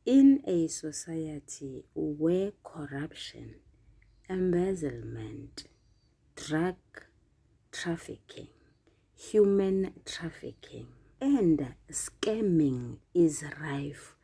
In a society where corruption, embezzlement, drug trafficking, human trafficking, and scamming is rife,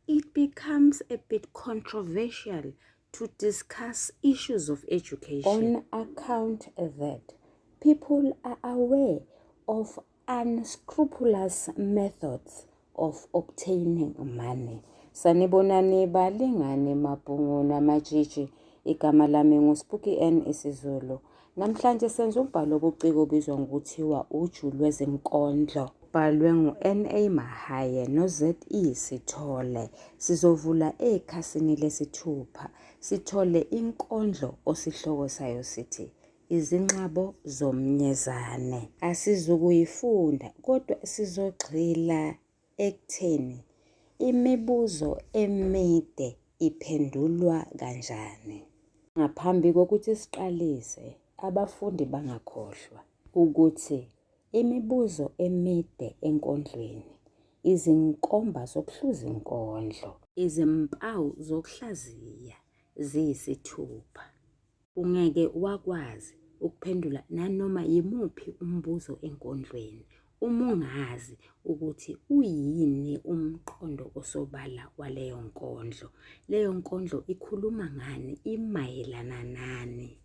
it becomes a bit controversial to discuss issues of education on account that people are aware of unscrupulous methods of obtaining money. Sanibonani balingani mabhungu namatshitshi, igama lami nguSpooky N isiZulu. Namhlanje senza umbhalo obuciko obizwa ngokuthiwa uju lwezinkondlo. Ubhalwe ngu-N.A. Mahaye no-Z.E. Sithole. Sizovula ekhasini lesithupha. Sithole inkondlo osihloko sayo sithi izinxabo zomnyezane. Asizukuyifunda kodwa sizogxila ekutheni imibuzo emide iphendulwa kanjani. Ngaphambi kokuthi siqalise, abafundi bangakhohlwa ukuthi imibuzo emide enkondlweni, izinkomba zokuhluza inkondlo, izimpawu zokuhlaziya ziyisithupha. Ungeke wakwazi ukuphendula nanoma yimuphi umbuzo enkondlweni uma ungazi ukuthi uyini umqondo osobala waleyo nkondlo. Leyo nkondlo ikhuluma ngani, imayelana nani.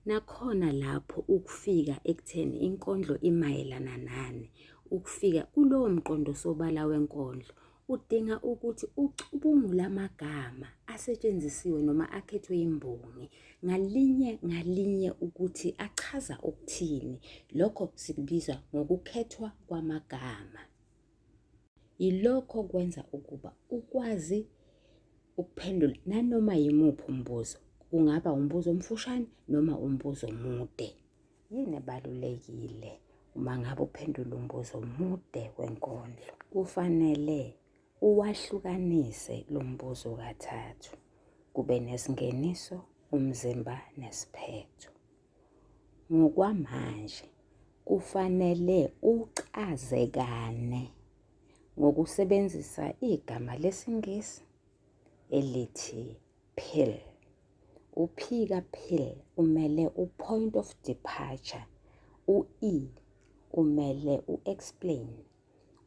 Nakhona lapho ukufika ekutheni inkondlo imayelana nani, ukufika kulowo mqondo osobala wenkondlo, udinga ukuthi ucubungule amagama asetshenzisiwe noma akhethwe imbongi ngalinye ukuthi achaza ukuthini. Lokho sikubiza ngokukhethwa kwamagama. Yilokho kwenza ukuba ukwazi ukuphendula nanoma yimuphi umbuzo. Kungaba umbuzo omfushane noma umbuzo omude. Yini ebalulekile uma ngabe uphendula umbuzo omude wenkondlo? Kufanele uwahlukanise lo mbuzo kathathu. Kube nesingeniso, umzimba nesiphetho. Ngokwamanje kufanele uchazekane ngokusebenzisa igama lesiNgisi elithi pill. U-P ka-pill umele u-point of departure, u-E umele u-explain,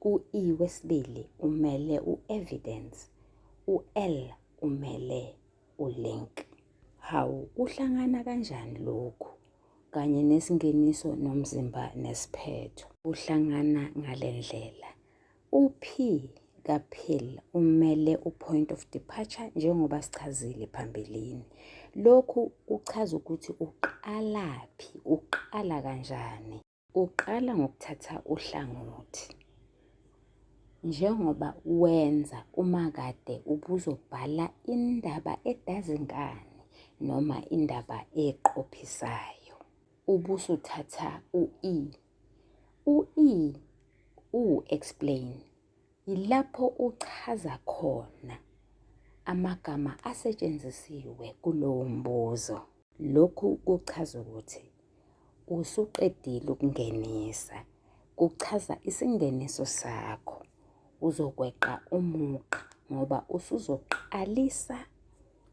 u-E wesibili umele u-evidence, u-L umele u-link. Hawu, kuhlangana kanjani lokhu? Kanye nesingeniso nomzimba nesiphetho kuhlangana ngale ndlela. U-P ka-pill umele u-point of departure njengoba sichazile phambilini. Lokhu kuchaza ukuthi uqalaphi, uqala kanjani. Uqala ngokuthatha uhlangothi. Njengoba wenza uma kade ubuzobhala indaba edazinkani noma indaba eqophisayo. Ubusuthatha u-E. U-E u-explain. Yilapho uchaza khona amagama asetshenzisiwe kulowo mbuzo. Lokhu kuchaza ukuthi usuqedile ukungenisa. Kuchaza isingeniso sakho. Uzokweqa umugqa ngoba usuzoqalisa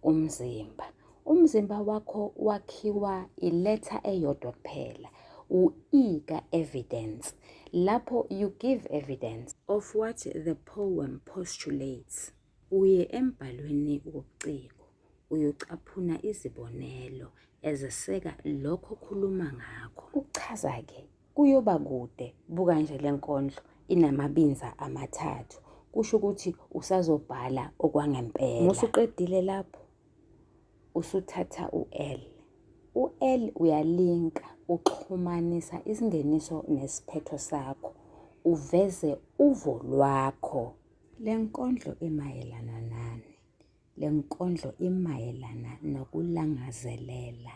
umzimba. Umzimba wakho wakhiwa iletha eyodwa kuphela, u-E ka-evidence. Lapho you give evidence of what the poem postulates. Uye embhalweni wobuciko, uyocaphuna izibonelo eziseka lokho okhuluma ngakho. Ukuchaza-ke kuyoba kude. Buka nje le nkondlo inamabinza amathathu. Kusho ukuthi usazobhala okwangempela. Musuqedile lapho, usuthatha u-L. U-L uyalinka, uxhumanisa isingeniso nesiphetho sakho, uveze uvo lwakho. Le nkondlo imayelana nani? Le nkondlo imayelana nokulangazelela,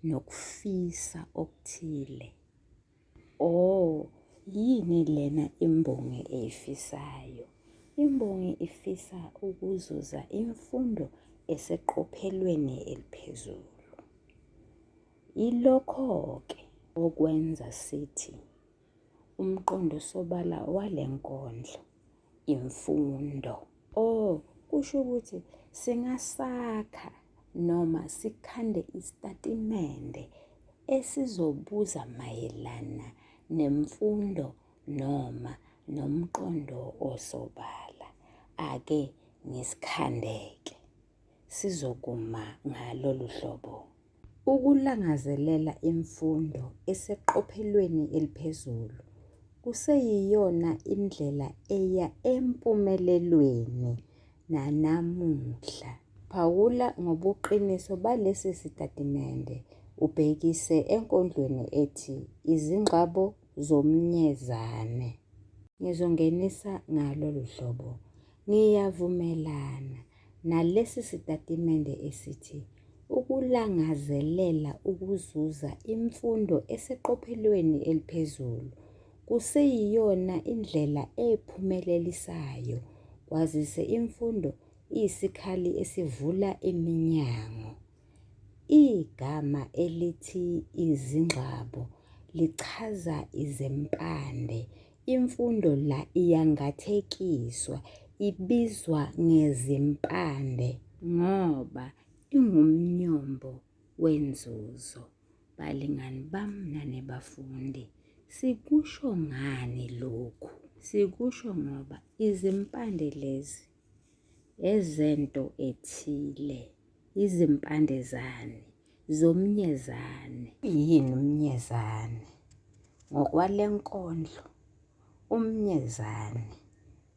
nokufisa okuthile. Yini lena imbongi eyifisayo? Imbongi ifisa ukuzuza imfundo eseqophelweni eliphezulu. Ilokho-ke okwenza sithi umqondo sobala wale nkondlo imfundo. kusho ukuthi singasakha noma sikhande isitatimende esizobuza mayelana nemfundo noma nomqondo osobala. Ake ngisikhandeke, sizokuma ngalolu hlobo. Ukulangazelela imfundo eseqophelweni eliphezulu kuseyiyona indlela eya empumelelweni nanamuhla. Phawula ngobuqiniso balesi sitatimende ubhekise enkondlweni ethi izingxabo zomnyezane. Ngizongenisa ngalolu hlobo. Ngiyavumelana nalesi sitatimende esithi ukulangazelela ukuzuza imfundo eseqophelweni eliphezulu kuseyiyona indlela ephumelelisayo kwazise imfundo iyisikhali esivula iminyango. Igama elithi izingxabo lichaza izempande. Imfundo la iyangathekiswa, ibizwa ngezimpande ngoba ingumnyombo wenzuzo. Balingani bami nane bafundi, sikusho ngani lokhu? Sikusho ngoba izimpande lezi ezento ethile, izimpande zani zomnyezane. Yini umnyezane? Ngokwale nkondlo, umnyezane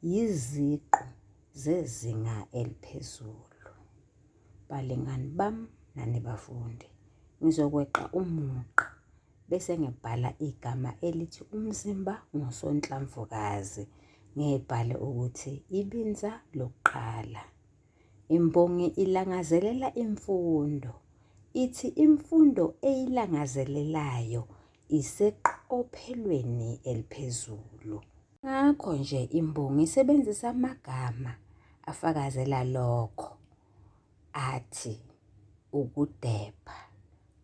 yiziqu zezinga eliphezulu. Balingani bami nani bafundi, ngizokweqa umugqa bese ngibhala igama elithi umzimba ngosonhlamvukazi. Ngibhale ukuthi ibinza lokuqala. Imbongi ilangazelela imfundo. Ithi imfundo eyilangazelelayo iseqophelweni eliphezulu. Ngakho nje imbongi isebenzisa amagama afakazela lokho. Athi ukudepha,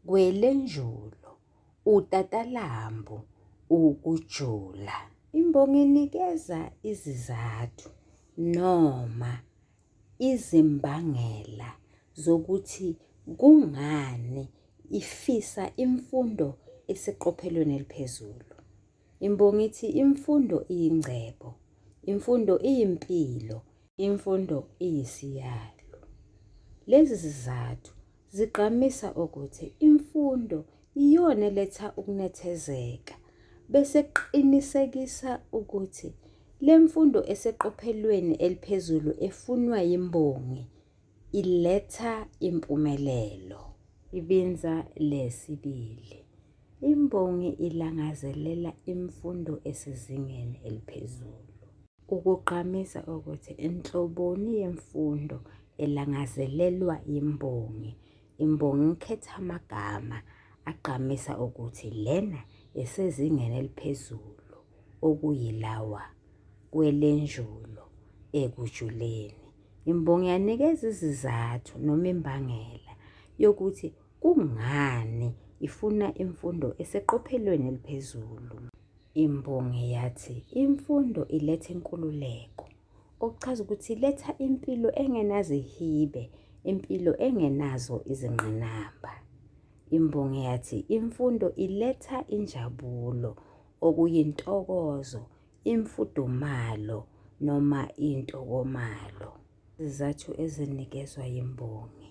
kwelenjulo, utatalambu, ukujula. Imbongi inikeza izizathu noma izimbangela zokuthi kungani ifisa imfundo eseqophelweni eliphezulu. Imbongi ithi imfundo iyingcebo, imfundo iyimpilo, imfundo iyisiyalo. Lezi zizathu zigqamisa ukuthi imfundo iyona eletha ukunethezeka, bese qinisekisa ukuthi le mfundo eseqophelweni eliphezulu efunwa yimbongi iletha impumelelo. Ibinza lesibili. Imbongi ilangazelela imfundo esezingeni eliphezulu. Ukugqamisa ukuthi enhloboni yemfundo elangazelelwa imbongi. Imbongi ikhetha amagama agqamisa ukuthi lena esezingeni eliphezulu okuyilawa kwelenjulo ekujuleni. Imbongi yanikeza izizathu noma imbangela yokuthi kungani ifuna imfundo eseqophelweni eliphezulu. Imbongi yathi imfundo iletha inkululeko, okuchaza ukuthi iletha impilo engenazihibe, impilo engenazo izingqinamba. Imbongi yathi imfundo iletha injabulo, okuyintokozo, imfudumalo noma intokomalo. Izizathu ezinikezwa yimbongi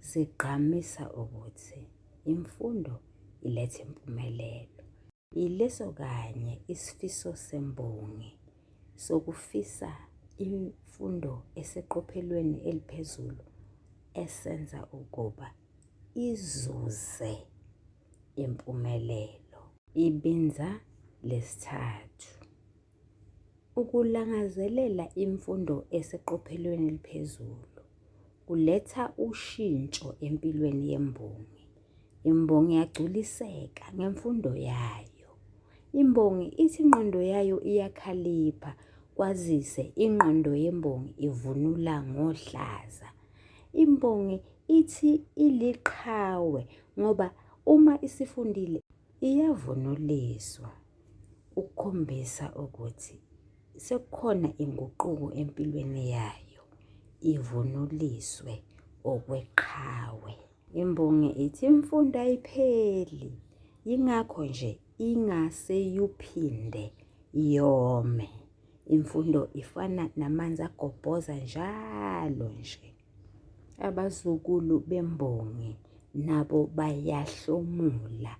zigqamisa ukuthi imfundo iletha impumelelo. Ileso kanye isifiso sembongi sokufisa imfundo eseqophelweni eliphezulu esenza ukuba izuze impumelelo. Ibinza lesithathu. Ukulangazelela imfundo eseqophelweni eliphezulu kuletha ushintsho empilweni yembongi. Imbongi iyagculiseka ngemfundo yayo. Imbongi ithi ingqondo yayo iyakhalipha, kwazise ingqondo yembongi ivunula ngohlaza. Imbongi ithi iliqhawe ngoba uma isifundile iyavunuliswa, ukukhombisa ukuthi sekukhona inguquko empilweni yayo. ivunuliswe okweqhawe. Imbongi ithi imfundo ayipheli, yingakho nje ingase yuphinde yome. Imfundo ifana namanzi agobhoza njalo nje. Abazukulu bembongi nabo bayahlomula.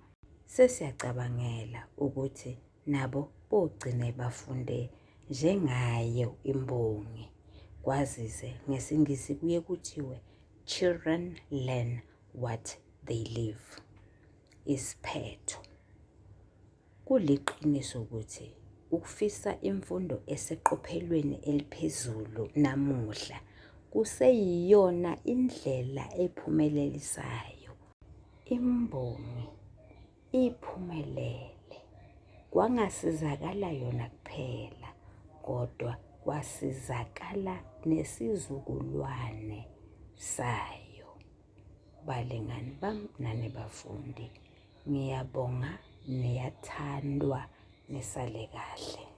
Sesiyacabangela ukuthi nabo bogcine bafunde njengayo imbongi. Kwazise ngesiNgisi kuye kuthiwe, children learn what they live. Isiphetho. Kuliqiniso ukuthi ukufisa imfundo eseqophelweni eliphezulu namuhla kuseyiyona indlela ephumelelisayo. Imbongi iphumelele. Kwangasizakala yona kuphela, kodwa kwasizakala nesizukulwane sayo. Balingani bami nani bafundi, ngiyabonga, niyathandwa, nisale kahle.